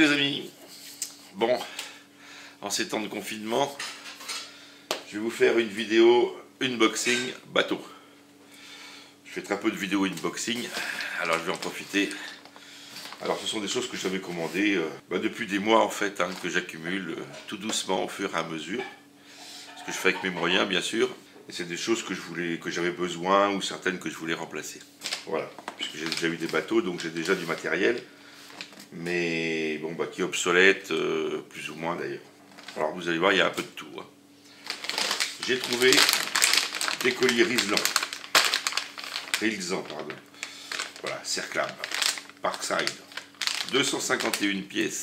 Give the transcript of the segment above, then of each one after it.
les amis. Bon, en ces temps de confinement, je vais vous faire une vidéo unboxing bateau. Je fais très peu de vidéos unboxing, alors je vais en profiter. Alors ce sont des choses que j'avais commandées depuis des mois en fait, que j'accumule tout doucement au fur et à mesure. Ce que je fais avec mes moyens bien sûr. Et c'est des choses que j'avais besoin ou certaines que je voulais remplacer. Voilà, puisque j'ai déjà eu des bateaux, donc j'ai déjà du matériel. Mais bon, qui est obsolète, plus ou moins d'ailleurs. Alors vous allez voir, il y a un peu de tout. J'ai trouvé des colliers Rilsan, pardon. Voilà, Cerclab, Parkside, 251 pièces.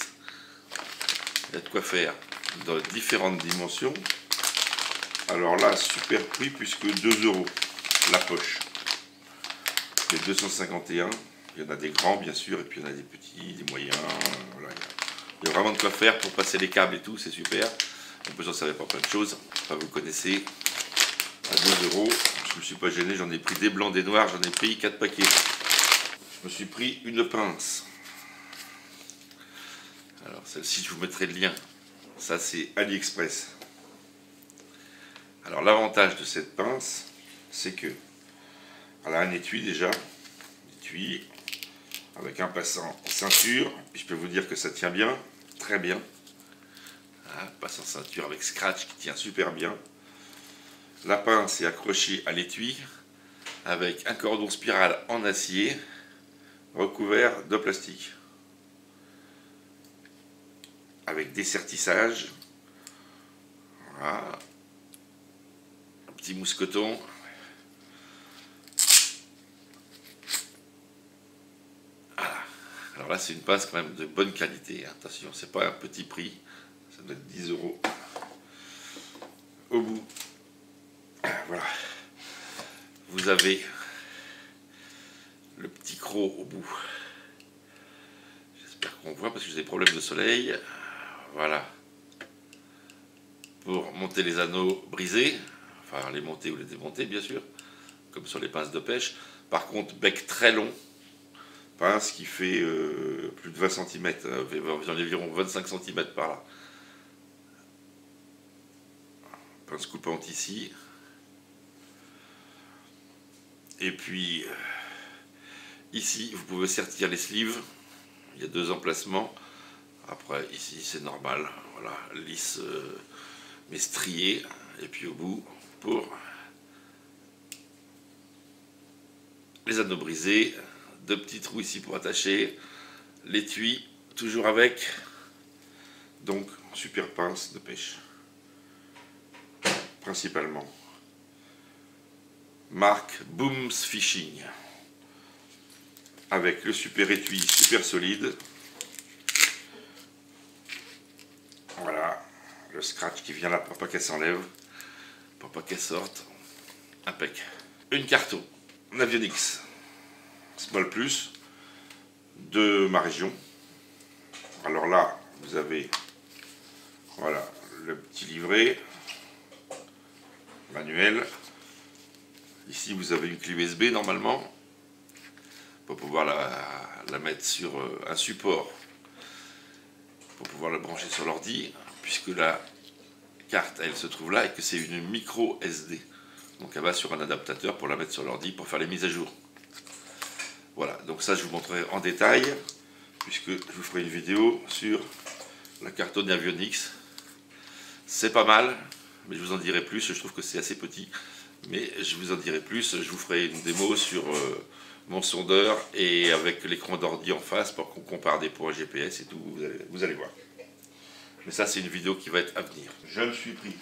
Il y a de quoi faire dans différentes dimensions. Alors là, super prix puisque 2 € la poche. Les 251. Il y en a des grands bien sûr, et puis il y en a des petits, des moyens. Voilà, il y a vraiment de quoi faire pour passer les câbles et tout, c'est super. On peut s'en servir pour plein de choses. Enfin, vous connaissez, à 2 €. Je ne me suis pas gêné, j'en ai pris des blancs, des noirs, j'en ai pris 4 paquets. Je me suis pris une pince. Alors celle-ci, je vous mettrai le lien. Ça, c'est AliExpress. Alors l'avantage de cette pince, c'est que elle a un étui déjà. Étui avec un passant ceinture, et je peux vous dire que ça tient bien, très bien. Passant ceinture avec scratch qui tient super bien. La pince est accrochée à l'étui avec un cordon spirale en acier recouvert de plastique. Avec des sertissages. Voilà. Un petit mousqueton. Alors là, c'est une pince quand même de bonne qualité. Attention, c'est pas un petit prix. Ça doit être 10 € au bout. Voilà. Vous avez le petit croc au bout. J'espère qu'on voit parce que j'ai des problèmes de soleil. Voilà. Pour monter les anneaux brisés. Enfin, les monter ou les démonter, bien sûr. Comme sur les pinces de pêche. Par contre, bec très long. Pince qui fait plus de 20 cm, environ 25 cm par là. Pince coupante ici. Et puis ici, vous pouvez sertir les sleeves. Il y a 2 emplacements. Après, ici, c'est normal. Voilà, lisse mais strié. Et puis au bout, pour les anneaux brisés. 2 petits trous ici pour attacher l'étui, toujours avec donc super pince de pêche principalement marque Booms Fishing avec le super étui super solide. Voilà le scratch qui vient là pour pas qu'elle s'enlève, pour pas qu'elle sorte. Impec. Une carton Navionics Small Plus de ma région. Alors là, vous avez voilà le petit livret manuel. Ici, vous avez une clé USB normalement pour pouvoir la mettre sur un support pour pouvoir la brancher sur l'ordi, puisque la carte elle se trouve là et que c'est une micro SD. Donc elle va sur un adaptateur pour la mettre sur l'ordi pour faire les mises à jour. Voilà, donc ça je vous montrerai en détail, puisque je vous ferai une vidéo sur la carte Navionics. C'est pas mal, mais je vous en dirai plus, je trouve que c'est assez petit, mais je vous en dirai plus, je vous ferai une démo sur mon sondeur et avec l'écran d'ordi en face pour qu'on compare des points GPS et tout, vous allez voir. Mais ça c'est une vidéo qui va être à venir. Je me suis pris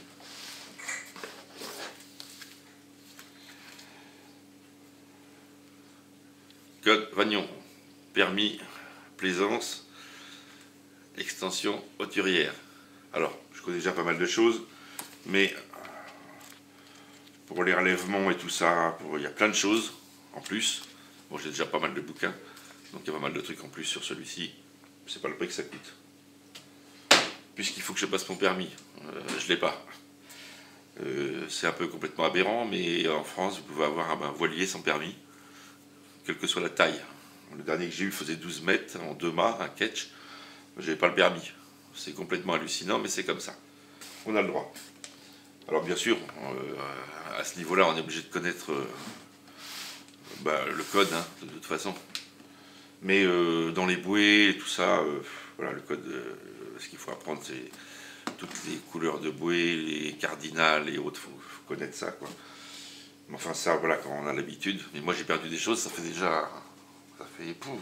code Vagnon, permis, plaisance, extension hauturière. Alors, je connais déjà pas mal de choses, mais pour les relèvements et tout ça, il y a plein de choses en plus. Bon, j'ai déjà pas mal de bouquins, donc il y a pas mal de trucs en plus sur celui-ci. C'est pas le prix que ça coûte. Puisqu'il faut que je passe mon permis, je l'ai pas. C'est un peu complètement aberrant, mais en France, vous pouvez avoir un voilier sans permis, quelle que soit la taille. Le dernier que j'ai eu faisait 12 mètres en 2 mâts, un ketch. J'avais pas le permis. C'est complètement hallucinant, mais c'est comme ça. On a le droit. Alors bien sûr, à ce niveau-là, on est obligé de connaître le code, hein, de toute façon. Mais dans les bouées et tout ça, voilà, le code, ce qu'il faut apprendre, c'est toutes les couleurs de bouée, les cardinales et autres, faut connaître ça, quoi. Mais enfin, ça, voilà, quand on a l'habitude. Mais moi, j'ai perdu des choses, ça fait déjà... Ça fait... Pouf,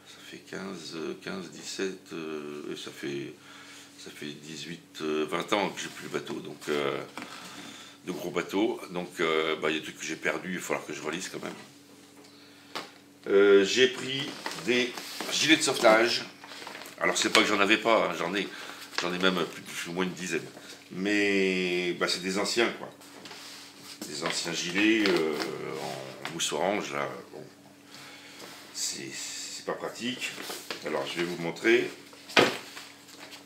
ça fait 15, 17... et ça fait 18, 20 ans que j'ai plus le bateau, donc... de gros bateaux. Donc, il y a des trucs que j'ai perdus, il va falloir que je relise quand même. J'ai pris des gilets de sauvetage. Alors c'est pas que j'en avais pas, hein, j'en ai même plus ou moins une dizaine. Mais c'est des anciens, quoi. Des anciens gilets en mousse orange, là. Bon, c'est pas pratique. Alors je vais vous montrer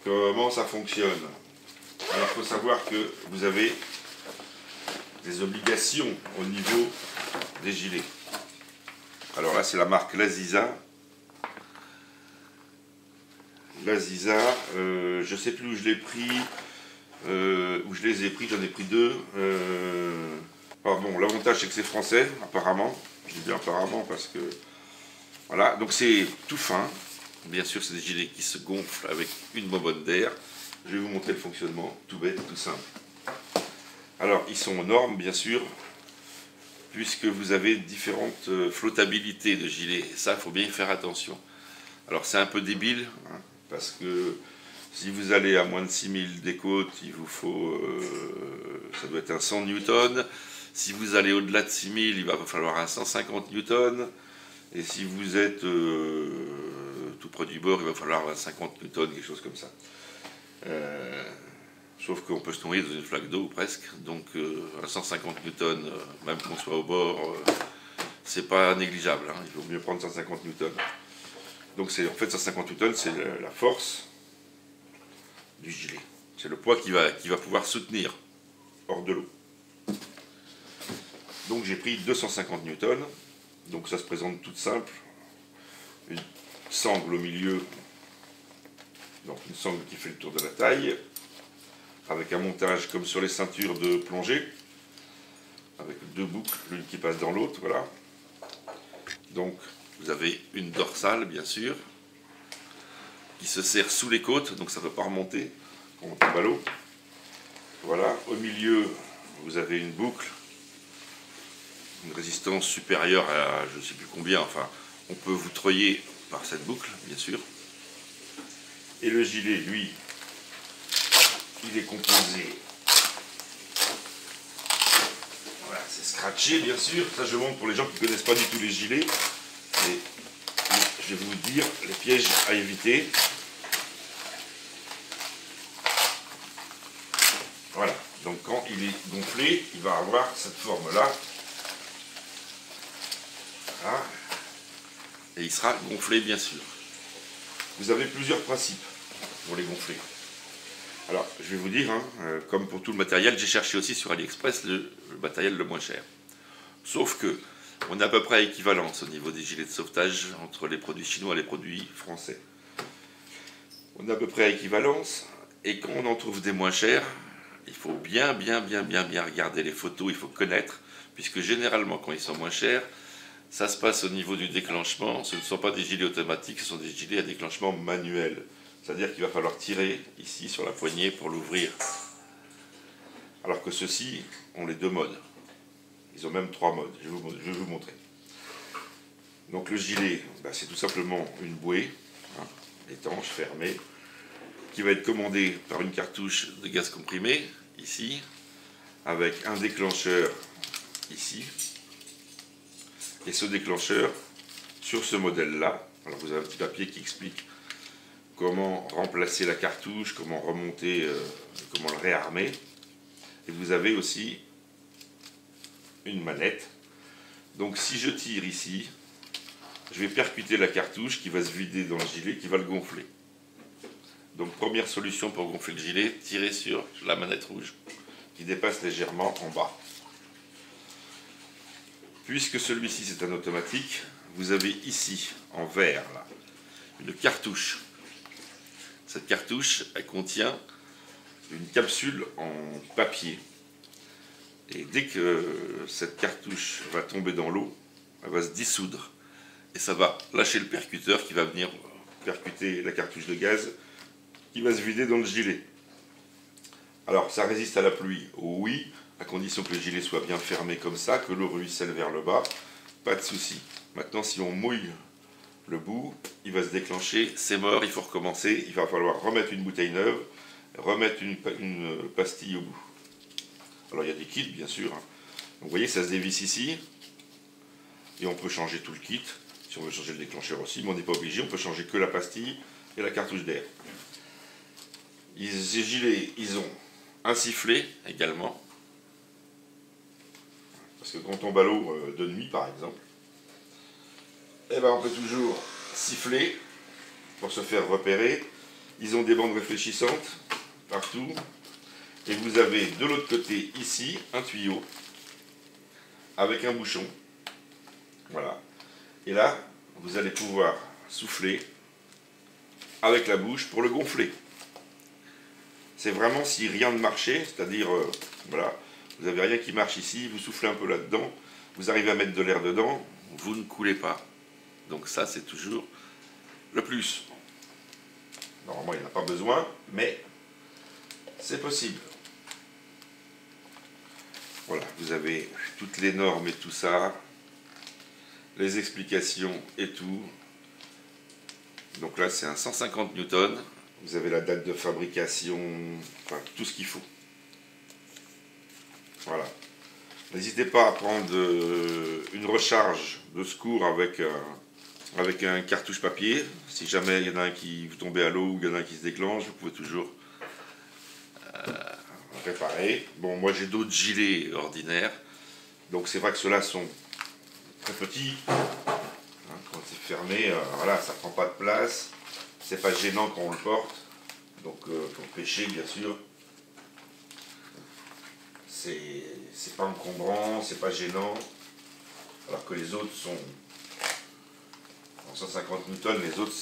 comment ça fonctionne. Alors il faut savoir que vous avez des obligations au niveau des gilets. Alors là, c'est la marque Laziza. Laziza, je ne sais plus où je l'ai pris, où je les ai pris, j'en ai pris deux. Bon, l'avantage c'est que c'est français, apparemment. Je dis bien apparemment parce que... Voilà, donc c'est tout fin. Bien sûr, c'est des gilets qui se gonflent avec une bonbonne d'air. Je vais vous montrer le fonctionnement, tout bête, tout simple. Alors, ils sont aux normes, bien sûr, puisque vous avez différentes flottabilités de gilets. Et ça, il faut bien y faire attention. Alors, c'est un peu débile, hein, parce que si vous allez à moins de 6000 des côtes, il vous faut... ça doit être un 100 newtons. Si vous allez au-delà de 6000, il va falloir un 150 newtons. Et si vous êtes tout près du bord, il va falloir un 50 newtons, quelque chose comme ça. Sauf qu'on peut se noyer dans une flaque d'eau presque, donc à 150 newtons, même qu'on soit au bord, c'est pas négligeable, hein, il vaut mieux prendre 150 newtons. Donc en fait 150 newtons, c'est la force du gilet. C'est le poids qui va pouvoir soutenir hors de l'eau. Donc j'ai pris 250 newtons, donc ça se présente toute simple. Une sangle au milieu, donc une sangle qui fait le tour de la taille, avec un montage comme sur les ceintures de plongée, avec deux boucles, l'une qui passe dans l'autre, voilà. Donc vous avez une dorsale, bien sûr, qui se serre sous les côtes, donc ça ne peut pas remonter quand on tombe à l'eau. Voilà, au milieu, vous avez une boucle, une résistance supérieure à je ne sais plus combien, enfin, on peut vous treuiller par cette boucle, bien sûr. Et le gilet, lui, il est composé, voilà, c'est scratché bien sûr, ça je montre pour les gens qui ne connaissent pas du tout les gilets, et je vais vous dire les pièges à éviter. Voilà, donc quand il est gonflé, il va avoir cette forme-là, voilà. Et il sera gonflé bien sûr. Vous avez plusieurs principes pour les gonfler. Alors, je vais vous dire, hein, comme pour tout le matériel, j'ai cherché aussi sur AliExpress le matériel le moins cher. Sauf que on a à peu près équivalence au niveau des gilets de sauvetage entre les produits chinois et les produits français. On a à peu près équivalence, et quand on en trouve des moins chers, il faut bien regarder les photos, il faut connaître, puisque généralement quand ils sont moins chers, ça se passe au niveau du déclenchement. Ce ne sont pas des gilets automatiques, ce sont des gilets à déclenchement manuel. C'est-à-dire qu'il va falloir tirer ici sur la poignée pour l'ouvrir. Alors que ceux-ci ont les deux modes. Ils ont même 3 modes. Je vais vous montrer. Donc le gilet, c'est tout simplement une bouée, hein, étanche, fermée, qui va être commandée par une cartouche de gaz comprimé, ici, avec un déclencheur ici. Et ce déclencheur, sur ce modèle-là, alors vous avez un petit papier qui explique comment remplacer la cartouche, comment remonter, comment le réarmer. Et vous avez aussi une manette. Donc si je tire ici, je vais percuter la cartouche qui va se vider dans le gilet, qui va le gonfler. Donc première solution pour gonfler le gilet, tirer sur la manette rouge, qui dépasse légèrement en bas. Puisque celui-ci c'est un automatique, vous avez ici, en vert, là, une cartouche. Cette cartouche, elle contient une capsule en papier. Et dès que cette cartouche va tomber dans l'eau, elle va se dissoudre. Et ça va lâcher le percuteur qui va venir percuter la cartouche de gaz qui va se vider dans le gilet. Alors, ça résiste à la pluie, oui, à condition que le gilet soit bien fermé comme ça, que l'eau ruisselle vers le bas, pas de souci. Maintenant, si on mouille le bout, il va se déclencher, c'est mort, il faut recommencer, il va falloir remettre une bouteille neuve, remettre une pastille au bout. Alors, il y a des kits, bien sûr. Donc, vous voyez, ça se dévisse ici, et on peut changer tout le kit, si on veut changer le déclencheur aussi, mais on n'est pas obligé, on peut changer que la pastille et la cartouche d'air. Les gilets, ils ont un sifflet également, parce que quand on tombe à l'eau de nuit par exemple, eh ben on peut toujours siffler pour se faire repérer. Ils ont des bandes réfléchissantes partout, et vous avez de l'autre côté ici un tuyau avec un bouchon, voilà, et là vous allez pouvoir souffler avec la bouche pour le gonfler. C'est vraiment si rien ne marchait, c'est-à-dire, voilà, vous n'avez rien qui marche ici, vous soufflez un peu là-dedans, vous arrivez à mettre de l'air dedans, vous ne coulez pas. Donc ça, c'est toujours le plus. Normalement, il n'y en a pas besoin, mais c'est possible. Voilà, vous avez toutes les normes et tout ça, les explications et tout. Donc là, c'est un 150 newtons. Vous avez la date de fabrication, enfin tout ce qu'il faut. Voilà. N'hésitez pas à prendre une recharge de secours avec un cartouche papier. Si jamais il y en a un qui vous tombez à l'eau ou il y en a un qui se déclenche, vous pouvez toujours réparer. Bon, moi j'ai d'autres gilets ordinaires. Donc c'est vrai que ceux-là sont très petits. Hein, quand c'est fermé, voilà, ça prend pas de place. C'est pas gênant quand on le porte. Donc pour pêcher, bien sûr, c'est pas encombrant, c'est pas gênant. Alors que les autres sont en 150 newtons, les autres,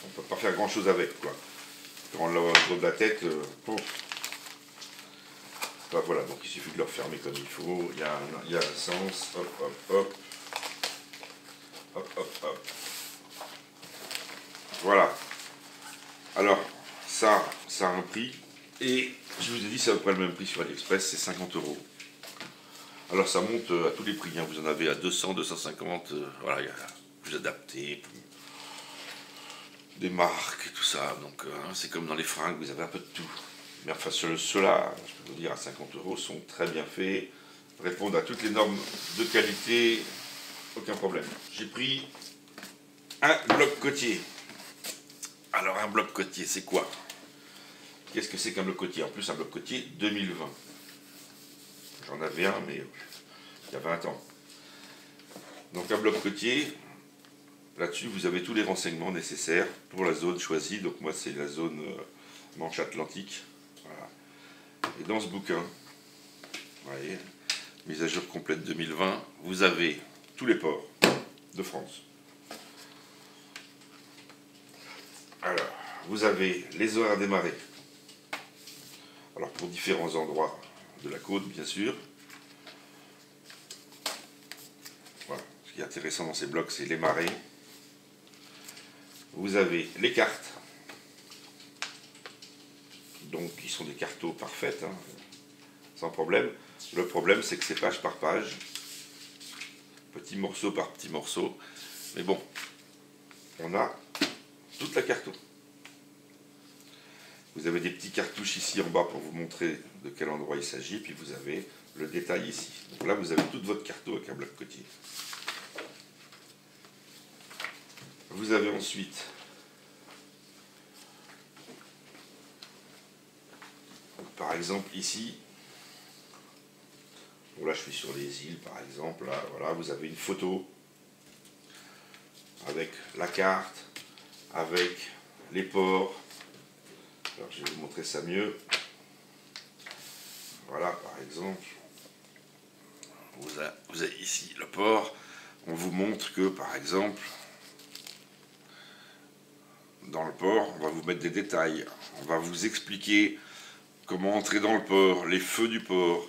on peut pas faire grand chose avec, quoi. Quand on l'a autour de la tête, bon. Ben voilà, donc il suffit de le refermer comme il faut. Il y a un sens. Hop, hop, hop. Hop, hop, hop. Voilà. Alors, ça a un prix. Et je vous ai dit, c'est à peu près le même prix sur AliExpress, c'est 50 €. Alors, ça monte à tous les prix. Hein. Vous en avez à 200, 250. Voilà, vous adaptez. Des marques, tout ça. Donc, c'est comme dans les fringues, vous avez un peu de tout. Mais enfin, ceux-là, je peux vous dire, à 50 € sont très bien faits. Répondent à toutes les normes de qualité. Aucun problème. J'ai pris un bloc côtier. Alors, un bloc côtier, c'est quoi? Qu'est-ce que c'est qu'un bloc côtier? En plus, un bloc côtier 2020. J'en avais un, mais il y a 20 ans. Donc, un bloc côtier, là-dessus, vous avez tous les renseignements nécessaires pour la zone choisie. Donc, moi, c'est la zone Manche Atlantique. Voilà. Et dans ce bouquin, vous voyez, mise à jour complète 2020, vous avez tous les ports de France. Alors, vous avez les horaires des marées. Alors, pour différents endroits de la côte, bien sûr. Voilà. Ce qui est intéressant dans ces blocs, c'est les marées. Vous avez les cartes. Donc, qui sont des cartos parfaites, hein, sans problème. Le problème, c'est que c'est page par page. Petit morceau par petit morceau. Mais bon, on a toute la carto. Vous avez des petits cartouches ici en bas pour vous montrer de quel endroit il s'agit, puis vous avez le détail ici. Donc là, vous avez toute votre carto avec un bloc côtier. Vous avez ensuite par exemple ici, bon là je suis sur les îles par exemple, là, voilà, vous avez une photo avec la carte, avec les ports. Alors je vais vous montrer ça mieux. Voilà, par exemple, vous avez ici le port. On vous montre que, par exemple, dans le port, on va vous mettre des détails, on va vous expliquer comment entrer dans le port, les feux du port,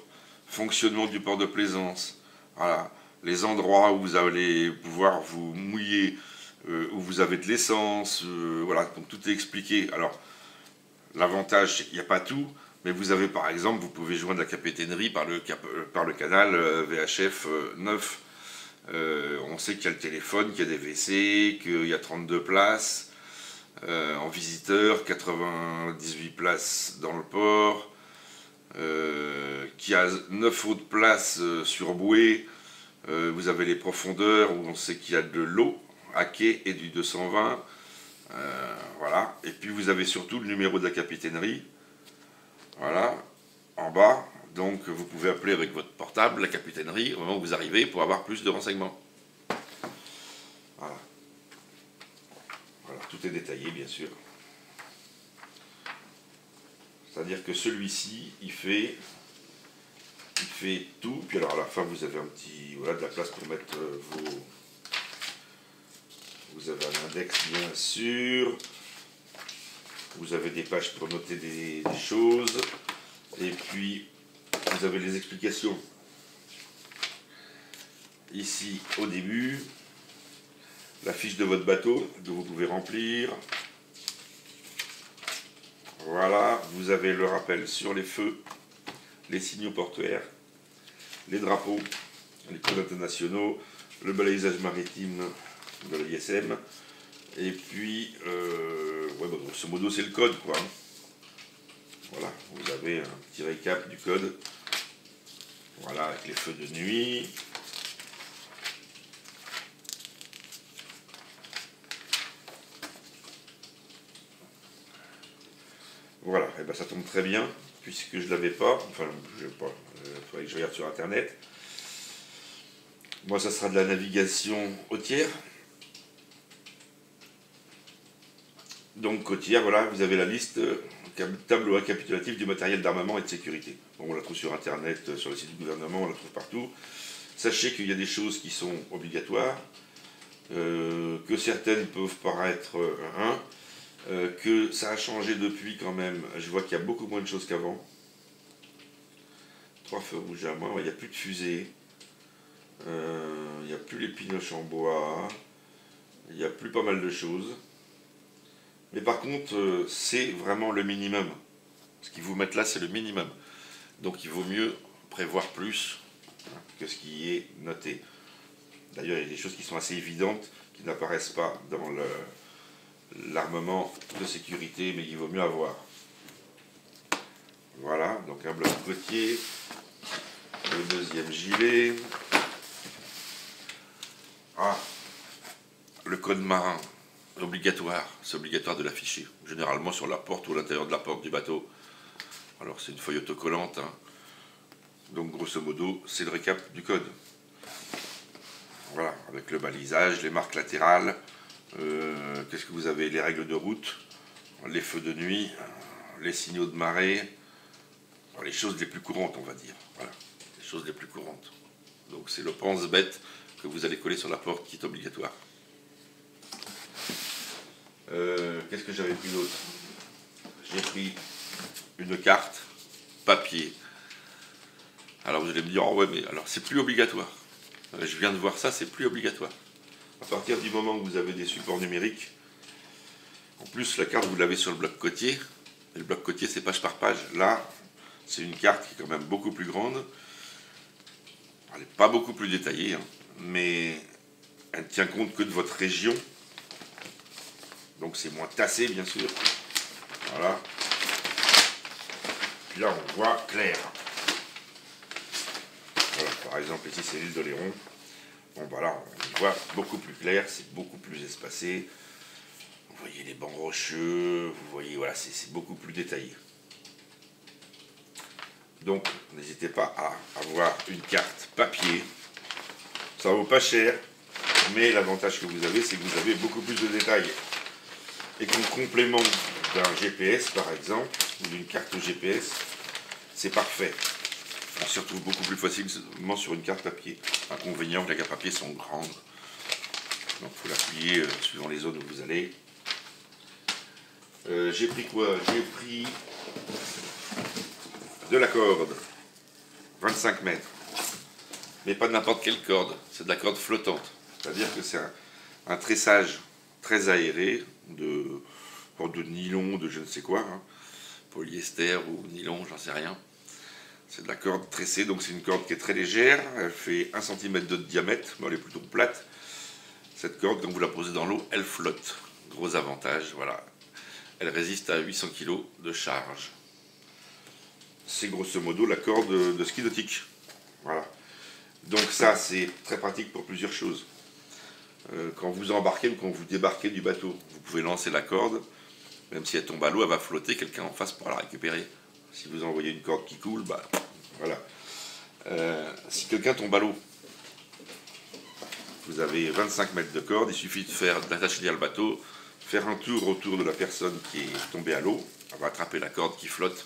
fonctionnement du port de plaisance, voilà, les endroits où vous allez pouvoir vous mouiller, où vous avez de l'essence, voilà, donc tout est expliqué. Alors, l'avantage, il n'y a pas tout, mais vous avez par exemple, vous pouvez joindre la capitainerie par le canal VHF 9. On sait qu'il y a le téléphone, qu'il y a des WC, qu'il y a 32 places. En visiteur, 98 places dans le port, qui a 9 autres places sur bouée. Vous avez les profondeurs où on sait qu'il y a de l'eau à quai et du 220. Voilà. Et puis vous avez surtout le numéro de la capitainerie. Voilà, en bas. Donc vous pouvez appeler avec votre portable la capitainerie au moment où vous arrivez pour avoir plus de renseignements. Voilà. Voilà, tout est détaillé bien sûr. C'est-à-dire que celui-ci, il fait tout. Puis alors à la fin, vous avez un petit, voilà, de la place pour mettre vos... Vous avez un index bien sûr. Vous avez des pages pour noter des choses. Et puis, vous avez les explications. Ici, au début, la fiche de votre bateau que vous pouvez remplir. Voilà, vous avez le rappel sur les feux, les signaux portuaires, les drapeaux, les codes internationaux, le balisage maritime de l'ISM, et puis, ouais, bah, grosso modo, c'est le code, quoi. Voilà, vous avez un petit récap du code. Voilà, avec les feux de nuit. Voilà, et ben ça tombe très bien, puisque je ne l'avais pas, enfin, je ne sais pas, il faudrait que je regarde sur internet. Moi, ça sera de la navigation côtière. Donc, côtière, voilà, vous avez la liste, tableau récapitulatif du matériel d'armement et de sécurité. Bon, on la trouve sur internet, sur le site du gouvernement, on la trouve partout. Sachez qu'il y a des choses qui sont obligatoires, que certaines peuvent paraître que ça a changé depuis quand même. Je vois qu'il y a beaucoup moins de choses qu'avant. 3 feux rouges à moins, il n'y a plus de fusée, il n'y a plus les pinoches en bois, il y a plus pas mal de choses. Mais par contre, c'est vraiment le minimum. Ce qu'ils vous mettent là, c'est le minimum. Donc il vaut mieux prévoir plus que ce qui est noté. D'ailleurs, il y a des choses qui sont assez évidentes, qui n'apparaissent pas dans l'armement de sécurité, mais il vaut mieux avoir. Voilà, donc un bloc côtier, le deuxième gilet. Ah, le code marin, obligatoire, c'est obligatoire de l'afficher, généralement sur la porte ou à l'intérieur de la porte du bateau. Alors c'est une feuille autocollante, hein. Donc grosso modo, c'est le récap du code. Voilà, avec le balisage, les marques latérales, qu'est-ce que vous avez? Les règles de route, les feux de nuit, les signaux de marée, les choses les plus courantes, on va dire. Voilà, les choses les plus courantes. Donc c'est le pense-bête que vous allez coller sur la porte qui est obligatoire. Qu'est-ce que j'avais pris d'autre? J'ai pris une carte papier. Alors vous allez me dire, oh ouais, mais alors c'est plus obligatoire. Je viens de voir ça, c'est plus obligatoire. À partir du moment où vous avez des supports numériques, en plus la carte vous l'avez sur le bloc côtier, et le bloc côtier c'est page par page. Là, c'est une carte qui est quand même beaucoup plus grande. Elle n'est pas beaucoup plus détaillée, hein, mais elle ne tient compte que de votre région. Donc c'est moins tassé bien sûr. Voilà. Puis là on voit clair. Voilà, par exemple ici c'est l'île d'Oléron. Bon voilà, on voit beaucoup plus clair, c'est beaucoup plus espacé. Vous voyez les bancs rocheux, vous voyez, voilà, c'est beaucoup plus détaillé. Donc n'hésitez pas à avoir une carte papier. Ça vaut pas cher, mais l'avantage que vous avez, c'est que vous avez beaucoup plus de détails. Et qu'en complément d'un GPS par exemple, ou d'une carte GPS, c'est parfait. On s'y retrouve beaucoup plus facilement sur une carte papier. Inconvénient que les cartes papier sont grandes. Donc il faut l'appuyer suivant les zones où vous allez. J'ai pris quoi? J'ai pris de la corde, 25 mètres. Mais pas n'importe quelle corde, c'est de la corde flottante. C'est-à-dire que c'est un tressage très aéré de nylon, de je ne sais quoi, hein, polyester ou nylon, j'en sais rien. C'est de la corde tressée, donc c'est une corde qui est très légère, elle fait 1 cm de diamètre, mais elle est plutôt plate. Cette corde, quand vous la posez dans l'eau, elle flotte. Gros avantage, voilà. Elle résiste à 800 kg de charge. C'est grosso modo la corde de ski nautique. Voilà. Donc ça, c'est très pratique pour plusieurs choses. Quand vous embarquez ou quand vous débarquez du bateau, vous pouvez lancer la corde, même si elle tombe à l'eau, elle va flotter, quelqu'un en face pourra la récupérer. Si vous envoyez une corde qui coule, bah voilà. Si quelqu'un tombe à l'eau, vous avez 25 mètres de corde, il suffit d'attacher le bateau, faire un tour autour de la personne qui est tombée à l'eau, elle va attraper la corde qui flotte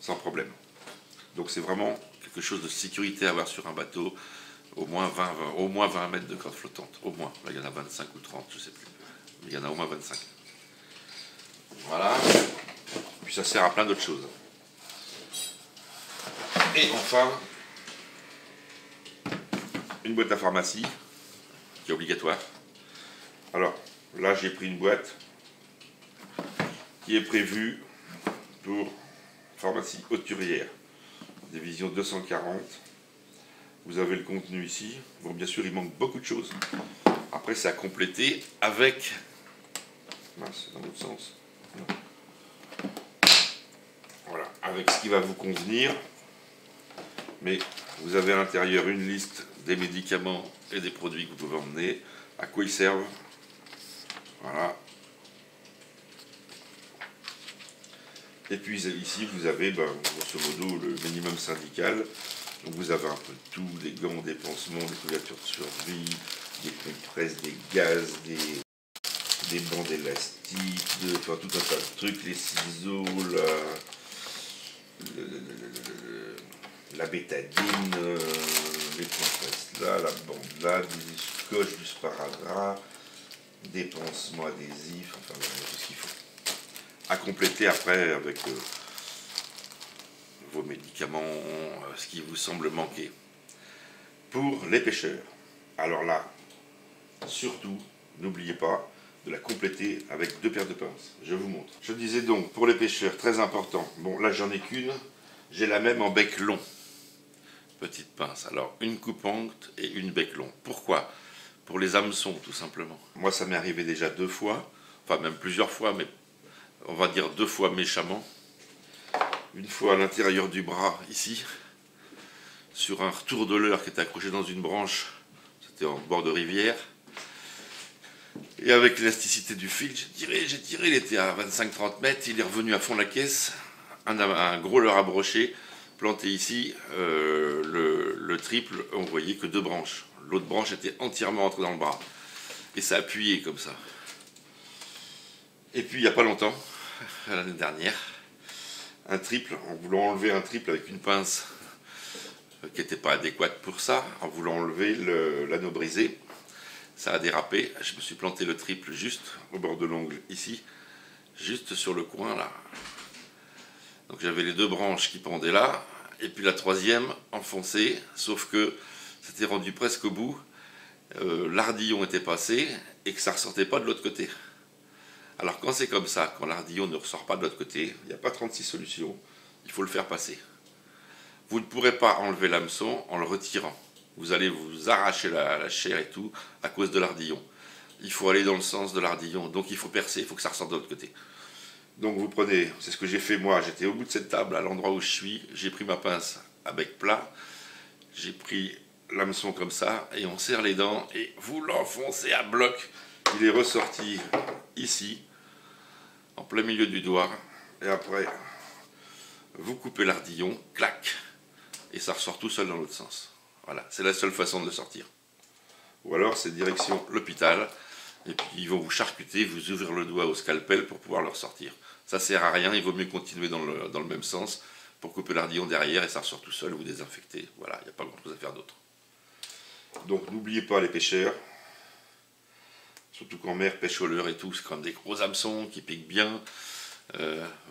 sans problème. Donc c'est vraiment quelque chose de sécurité à avoir sur un bateau, au moins 20 mètres de corde flottante, au moins. Là il y en a 25 ou 30, je ne sais plus, mais il y en a au moins 25. Voilà, puis ça sert à plein d'autres choses. Et enfin, une boîte à pharmacie, qui est obligatoire. Alors, là j'ai pris une boîte qui est prévue pour pharmacie hauturière, division 240. Vous avez le contenu ici. Bon, bien sûr, il manque beaucoup de choses. Après, c'est à compléter avec... Mince, dans l'autre sens. Non. Voilà, avec ce qui va vous convenir. Mais vous avez à l'intérieur une liste des médicaments et des produits que vous pouvez emmener, à quoi ils servent. Voilà. Et puis ici, vous avez, grosso modo, le minimum syndical. Donc vous avez un peu de tout, des gants, des pansements, des couvertures de survie, des compresses, des gaz, des bandes élastiques, enfin tout un tas de trucs, les ciseaux, la bétadine, les compresses là, la bande là, du scotch, du sparadrap, des pansements adhésifs, enfin voilà, tout ce qu'il faut. À compléter après avec vos médicaments, ce qui vous semble manquer. Pour les pêcheurs, alors là, surtout, n'oubliez pas de la compléter avec 2 paires de pinces. Je vous montre. Je disais donc, pour les pêcheurs, très important. Bon, là, j'en ai qu'une. J'ai la même en bec long. Petite pince. Alors, une coupe-ongle et une bec long. Pourquoi? Pour les hameçons, tout simplement. Moi, ça m'est arrivé déjà 2 fois. Enfin, même plusieurs fois, mais on va dire 2 fois méchamment. Une fois à l'intérieur du bras, ici, sur un retour de leurre qui était accroché dans une branche. C'était en bord de rivière. Et avec l'élasticité du fil, j'ai tiré, il était à 25-30 mètres, il est revenu à fond la caisse, un gros leurre à brocher, planté ici, le triple, on voyait que 2 branches. L'autre branche était entièrement entrée dans le bras. Et ça appuyait comme ça. Et puis il n'y a pas longtemps, l'année dernière, un triple, en voulant enlever un triple avec une pince qui n'était pas adéquate pour ça, en voulant enlever l'anneau brisé, ça a dérapé, je me suis planté le triple juste au bord de l'ongle ici, juste sur le coin là. Donc j'avais les 2 branches qui pendaient là, et puis la 3e enfoncée, sauf que c'était rendu presque au bout, l'ardillon était passé et que ça ne ressortait pas de l'autre côté. Alors quand c'est comme ça, quand l'ardillon ne ressort pas de l'autre côté, il n'y a pas 36 solutions, il faut le faire passer. Vous ne pourrez pas enlever l'hameçon en le retirant. Vous allez vous arracher la chair et tout à cause de l'ardillon. Il faut aller dans le sens de l'ardillon, donc il faut percer, il faut que ça ressorte de l'autre côté. Donc vous prenez, c'est ce que j'ai fait moi, j'étais au bout de cette table, à l'endroit où je suis, j'ai pris ma pince à bec plat, j'ai pris l'hameçon comme ça, et on serre les dents, et vous l'enfoncez à bloc. Il est ressorti ici, en plein milieu du doigt, et après, vous coupez l'ardillon, clac, et ça ressort tout seul dans l'autre sens. Voilà, c'est la seule façon de le sortir. Ou alors c'est direction l'hôpital, et puis ils vont vous charcuter, vous ouvrir le doigt au scalpel pour pouvoir le ressortir. Ça sert à rien, il vaut mieux continuer dans le même sens pour couper l'ardillon derrière et ça ressort tout seul, vous désinfectez. Voilà, il n'y a pas grand chose à faire d'autre. Donc n'oubliez pas les pêcheurs, surtout qu'en mer, pêche au leurre et tout, c'est quand même des gros hameçons qui piquent bien.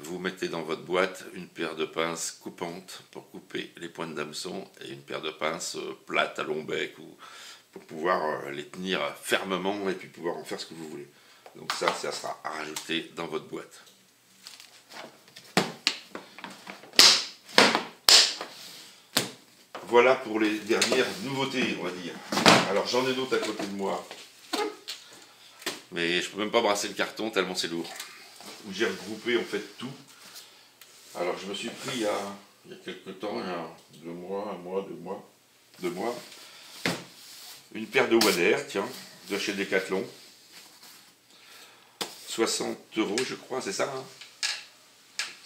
Vous mettez dans votre boîte une paire de pinces coupantes pour couper les pointes d'hameçon et une paire de pinces plates à long bec pour pouvoir les tenir fermement et puis pouvoir en faire ce que vous voulez. Donc ça sera à rajouter dans votre boîte. Voilà pour les dernières nouveautés, on va dire. Alors j'en ai d'autres à côté de moi. Mais je peux même pas brasser le carton tellement c'est lourd. Où j'ai regroupé en fait tout. Alors je me suis pris il y a quelques temps, il y a 2 mois, 2 mois, une paire de Wader, tiens, de chez Decathlon. 60 € je crois, c'est ça hein?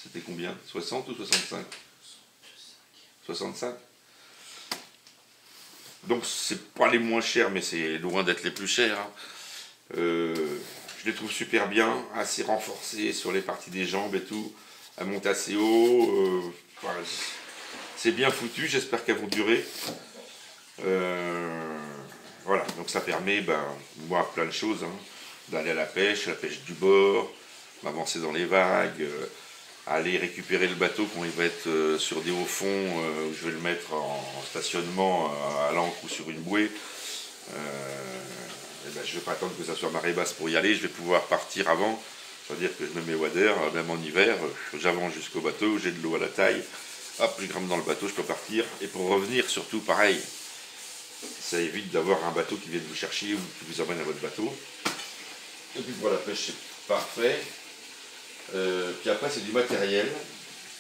C'était combien? 60 ou 65? 65. Donc c'est pas les moins chers, mais c'est loin d'être les plus chers. Hein. Je les trouve super bien, assez renforcés sur les parties des jambes et tout. Elles montent assez haut. Voilà, c'est bien foutu, j'espère qu'elles vont durer. Voilà, donc ça permet, moi, plein de choses. Hein, d'aller à la pêche du bord, m'avancer dans les vagues, aller récupérer le bateau quand il va être sur des hauts fonds, où je vais le mettre en stationnement à l'ancre ou sur une bouée. Je ne vais pas attendre que ça soit marée basse pour y aller, je vais pouvoir partir avant. C'est-à-dire que je me mets Wader, même en hiver, j'avance jusqu'au bateau, j'ai de l'eau à la taille, hop, je grimpe dans le bateau, je peux partir. Et pour revenir, surtout pareil, ça évite d'avoir un bateau qui vient vous chercher ou qui vous emmène à votre bateau. Et puis pour la pêche, c'est parfait. Puis après, c'est du matériel.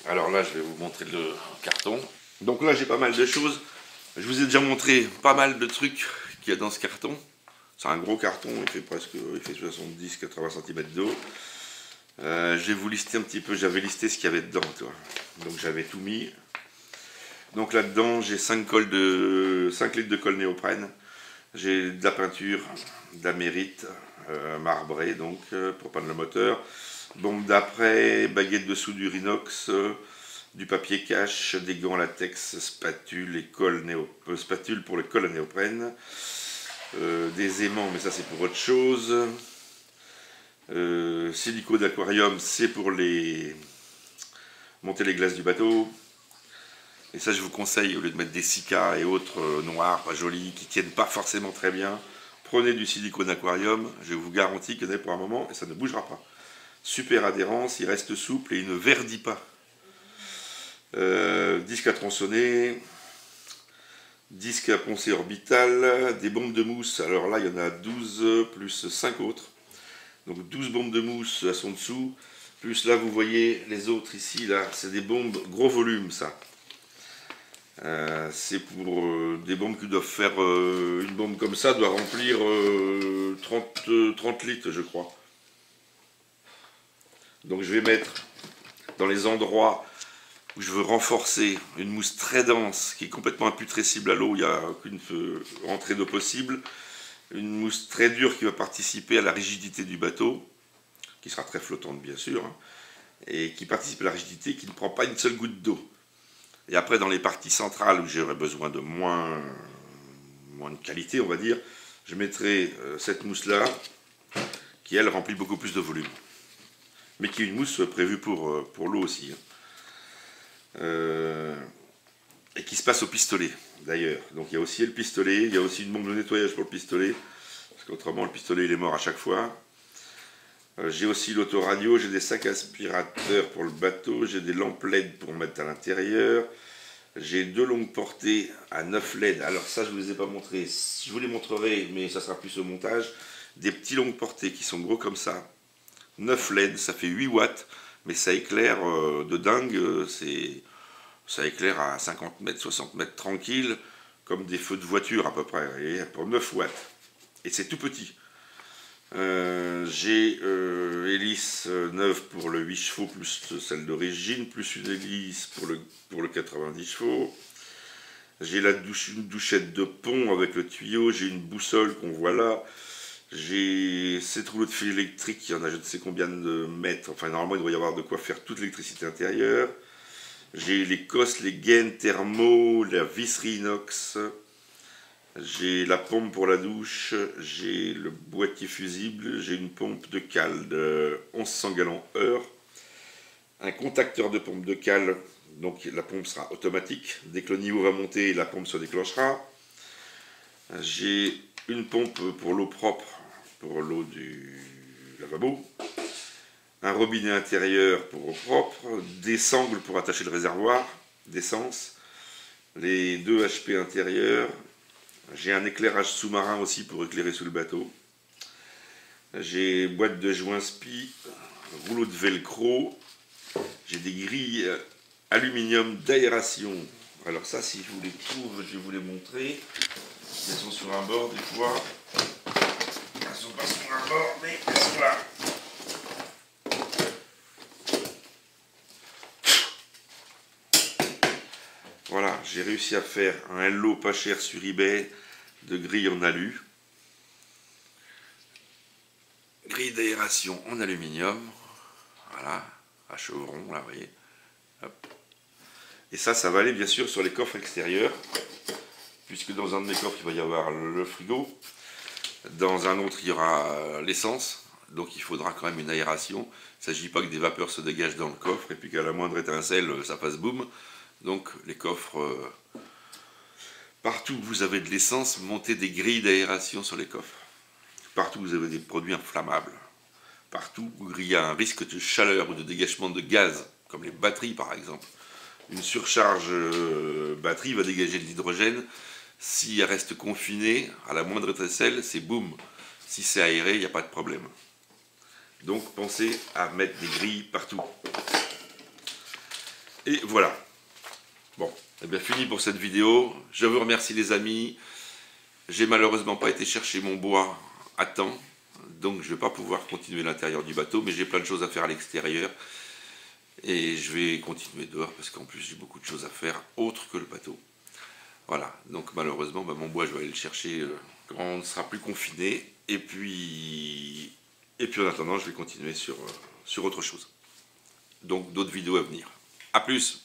Alors là, je vais vous montrer le carton. Donc là, j'ai pas mal de choses. Je vous ai déjà montré pas mal de trucs qu'il y a dans ce carton. C'est un gros carton, il fait 70-80 cm d'eau. Je vais vous lister un petit peu, j'avais listé ce qu'il y avait dedans, toi. Donc j'avais tout mis. Donc là-dedans, j'ai 5 litres de colle néoprène. J'ai de la peinture, de la mérite, marbrée, donc, pour peindre le moteur. Bombe d'après, baguette de soudure inox, du papier cache, des gants latex, spatule spatule pour les colles à néoprène. Des aimants, mais ça c'est pour autre chose. Silico d'aquarium, c'est pour monter les glaces du bateau. Et ça je vous conseille, au lieu de mettre des sicas et autres noirs, pas jolis, qui tiennent pas forcément très bien, prenez du silicone aquarium, je vous garantis qu'il y en a pour un moment et ça ne bougera pas. Super adhérence, il reste souple et il ne verdit pas. Disque à tronçonner, disque à poncer orbital, des bombes de mousse, alors là il y en a 12 plus 5 autres. Donc 12 bombes de mousse, elles sont dessous, plus là vous voyez les autres ici, là c'est des bombes gros volume ça. C'est pour des bombes qui doivent faire, une bombe comme ça doit remplir 30 litres je crois. Donc je vais mettre dans les endroits où je veux renforcer une mousse très dense qui est complètement imputrescible à l'eau, il n'y a aucune entrée d'eau possible. Une mousse très dure qui va participer à la rigidité du bateau, qui sera très flottante bien sûr, hein, et qui participe à la rigidité, qui ne prend pas une seule goutte d'eau. Et après dans les parties centrales où j'aurai besoin de moins de qualité on va dire, je mettrai cette mousse là, qui elle remplit beaucoup plus de volume. Mais qui est une mousse prévue pour l'eau aussi. Hein. Et qui se passe au pistolet d'ailleurs. Donc il y a aussi le pistolet, il y a aussi une bombe de nettoyage pour le pistolet, parce qu'autrement le pistolet il est mort à chaque fois. J'ai aussi l'autoradio, j'ai des sacs aspirateurs pour le bateau, j'ai des lampes LED pour mettre à l'intérieur, j'ai 2 longues portées à 9 LED, alors ça je ne vous les ai pas montré, je vous les montrerai mais ça sera plus au montage, des petits longues portées qui sont gros comme ça, 9 LED, ça fait 8 watts, mais ça éclaire de dingue, ça éclaire à 50 mètres, 60 mètres tranquille, comme des feux de voiture à peu près, et pour 9 watts. Et c'est tout petit. J'ai hélice neuve pour le 8 chevaux plus celle d'origine, plus une hélice pour le 90 chevaux. J'ai une douchette de pont avec le tuyau, j'ai une boussole qu'on voit là. J'ai 7 rouleaux de fil électrique, il y en a je ne sais combien de mètres, enfin normalement il doit y avoir de quoi faire toute l'électricité intérieure. J'ai les cosses, les gaines thermo, la visserie inox, j'ai la pompe pour la douche, j'ai le boîtier fusible, j'ai une pompe de cale de 1100 gallons heure, un contacteur de pompe de cale, donc la pompe sera automatique. Dès que le niveau va monter, la pompe se déclenchera. J'ai une pompe pour l'eau propre, pour l'eau du lavabo. Un robinet intérieur pour eau propre, des sangles pour attacher le réservoir d'essence, les 2 HP intérieurs. J'ai un éclairage sous-marin aussi pour éclairer sous le bateau. J'ai boîte de joints spi, rouleau de velcro. J'ai des grilles aluminium d'aération. Alors ça, si je vous les trouve, je vais vous les montrer. Elles sont sur un bord des fois. Elles sont pas sur un bord, mais elles sont là. Voilà, j'ai réussi à faire un lot pas cher sur eBay de grilles en alu. Grille d'aération en aluminium. Voilà, à chevron, là, vous voyez. Hop. Et ça va aller bien sûr sur les coffres extérieurs. Puisque dans un de mes coffres, il va y avoir le frigo. Dans un autre, il y aura l'essence. Donc il faudra quand même une aération. Il ne s'agit pas que des vapeurs se dégagent dans le coffre et puis qu'à la moindre étincelle, ça fasse boum. Donc les coffres, partout où vous avez de l'essence, montez des grilles d'aération sur les coffres. Partout où vous avez des produits inflammables. Partout où il y a un risque de chaleur ou de dégagement de gaz, comme les batteries par exemple. Une surcharge batterie va dégager de l'hydrogène. Si elle reste confinée, à la moindre étincelle, c'est boum. Si c'est aéré, il n'y a pas de problème. Donc pensez à mettre des grilles partout. Et voilà. Bon, et bien fini pour cette vidéo. Je vous remercie les amis. J'ai malheureusement pas été chercher mon bois à temps. Donc je ne vais pas pouvoir continuer l'intérieur du bateau. Mais j'ai plein de choses à faire à l'extérieur. Et je vais continuer dehors parce qu'en plus j'ai beaucoup de choses à faire autres que le bateau. Voilà, donc malheureusement mon bois je vais aller le chercher quand on ne sera plus confiné. Et puis en attendant je vais continuer sur autre chose. Donc d'autres vidéos à venir. A plus!